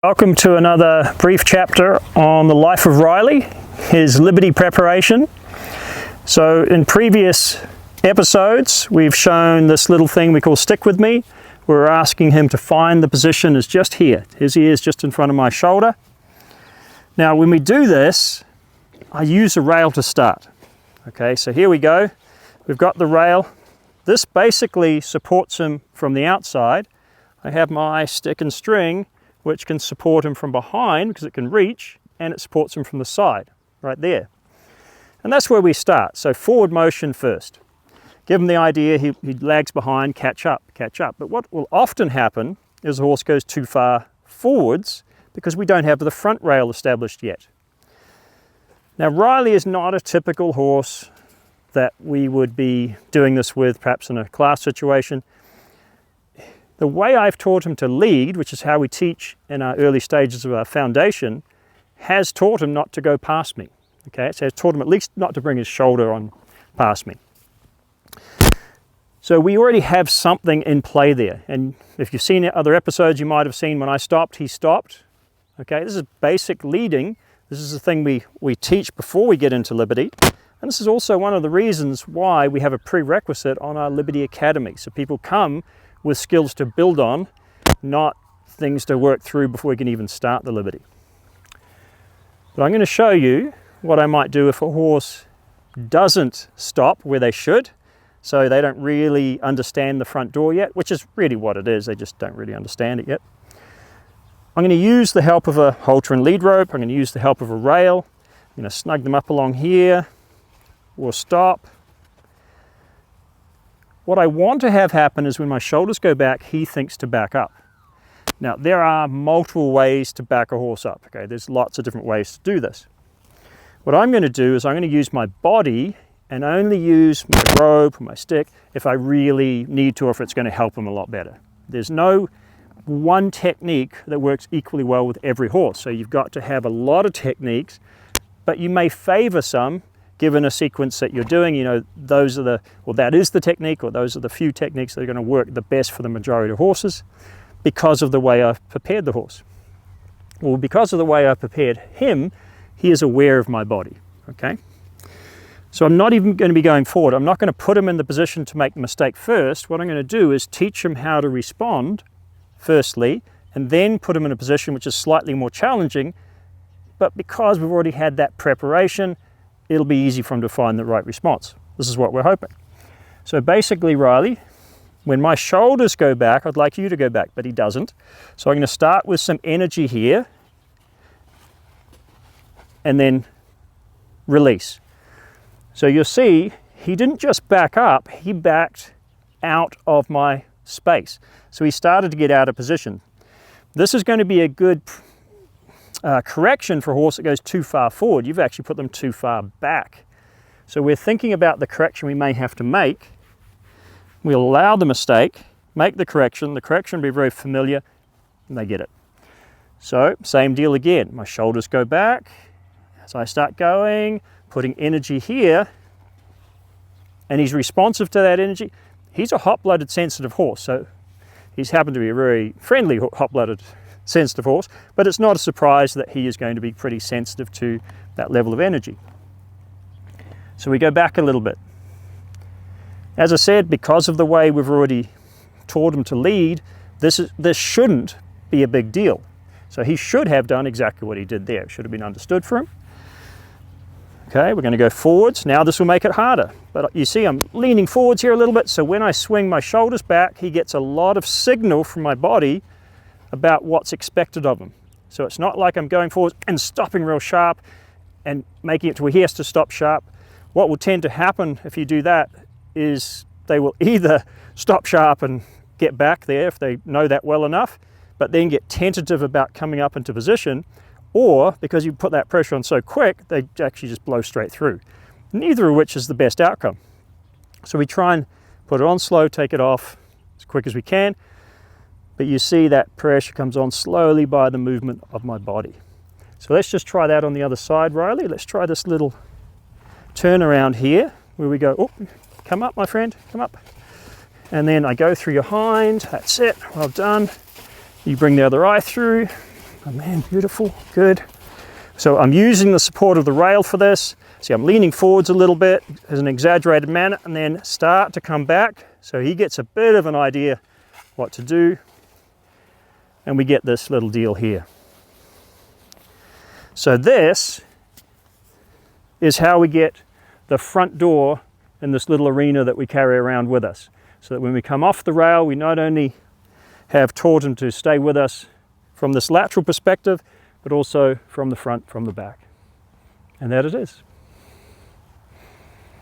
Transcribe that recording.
Welcome to another brief chapter on the life of Riley, his Liberty preparation. So in previous episodes, we've shown this little thing we call stick with me. We're asking him to find the position is just here. His ear is just in front of my shoulder. Now when we do this, I use a rail to start. Okay, so here we go. We've got the rail. This basically supports him from the outside. I have my stick and string, which can support him from behind because it can reach, and it supports him from the side, right there. And that's where we start. So forward motion first. Give him the idea, he lags behind, catch up. But what will often happen is the horse goes too far forwards because we don't have the front rail established yet. Now Riley is not a typical horse that we would be doing this with, perhaps in a class situation. The way I've taught him to lead, which is how we teach in our early stages of our foundation, has taught him not to go past me. Okay, so it's taught him at least not to bring his shoulder on past me. So we already have something in play there. And if you've seen other episodes, you might have seen when I stopped, he stopped. Okay, this is basic leading. This is the thing we teach before we get into Liberty. And this is also one of the reasons why we have a prerequisite on our Liberty Academy. So people come with skills to build on, not things to work through before we can even start the Liberty. But I'm going to show you what I might do if a horse doesn't stop where they should, so they don't really understand the front door yet, which is really what it is, they just don't really understand it yet. I'm going to use the help of a halter and lead rope, I'm going to use the help of a rail, I'm going to snug them up along here, or stop. What I want to have happen is when my shoulders go back, he thinks to back up. Now, there are multiple ways to back a horse up, okay? There's lots of different ways to do this. What I'm going to do is I'm going to use my body and only use my rope or my stick if I really need to or if it's going to help him a lot better. There's no one technique that works equally well with every horse, so you've got to have a lot of techniques, but you may favor some given a sequence that you're doing. You know, those are the, well, that is the technique, or those are the few techniques that are going to work the best for the majority of horses because of the way I've prepared the horse. Well, because of the way I've prepared him, he is aware of my body, okay? So I'm not even going to be going forward. I'm not going to put him in the position to make the mistake first. What I'm going to do is teach him how to respond firstly, and then put him in a position which is slightly more challenging, but because we've already had that preparation, it'll be easy for him to find the right response. This is what we're hoping. So basically, Riley, when my shoulders go back, I'd like you to go back, but he doesn't. So I'm going to start with some energy here and then release. So you'll see he didn't just back up, he backed out of my space. So he started to get out of position. This is going to be a good correction for a horse that goes too far forward. You've actually put them too far back. So we're thinking about the correction we may have to make. We'll allow the mistake, make the correction will be very familiar, and they get it. So same deal again, my shoulders go back, as I start going, putting energy here, and he's responsive to that energy. He's a hot-blooded sensitive horse, so he's happened to be a very friendly hot-blooded sensitive horse, but it's not a surprise that he is going to be pretty sensitive to that level of energy. So we go back a little bit. As I said, because of the way we've already taught him to lead, this shouldn't be a big deal. So he should have done exactly what he did there. It should have been understood for him. Okay, we're going to go forwards. Now this will make it harder. But you see I'm leaning forwards here a little bit, so when I swing my shoulders back, he gets a lot of signal from my body about what's expected of him. So it's not like I'm going forward and stopping real sharp and making it to where he has to stop sharp. What will tend to happen if you do that is they will either stop sharp and get back there if they know that well enough, but then get tentative about coming up into position, or because you put that pressure on so quick, they actually just blow straight through. Neither of which is the best outcome. So we try and put it on slow, take it off as quick as we can, but you see that pressure comes on slowly by the movement of my body. So let's just try that on the other side, Riley. Let's try this little turn around here where we go, oh, come up, my friend, come up. And then I go through your hind, that's it, well done. You bring the other eye through, Oh man, beautiful, good. So I'm using the support of the rail for this. See, I'm leaning forwards a little bit as an exaggerated manner and then start to come back so he gets a bit of an idea what to do. And we get this little deal here. So this is how we get the front door in this little arena that we carry around with us. So that when we come off the rail, we not only have taught him to stay with us from this lateral perspective, but also from the front, from the back. And that it is.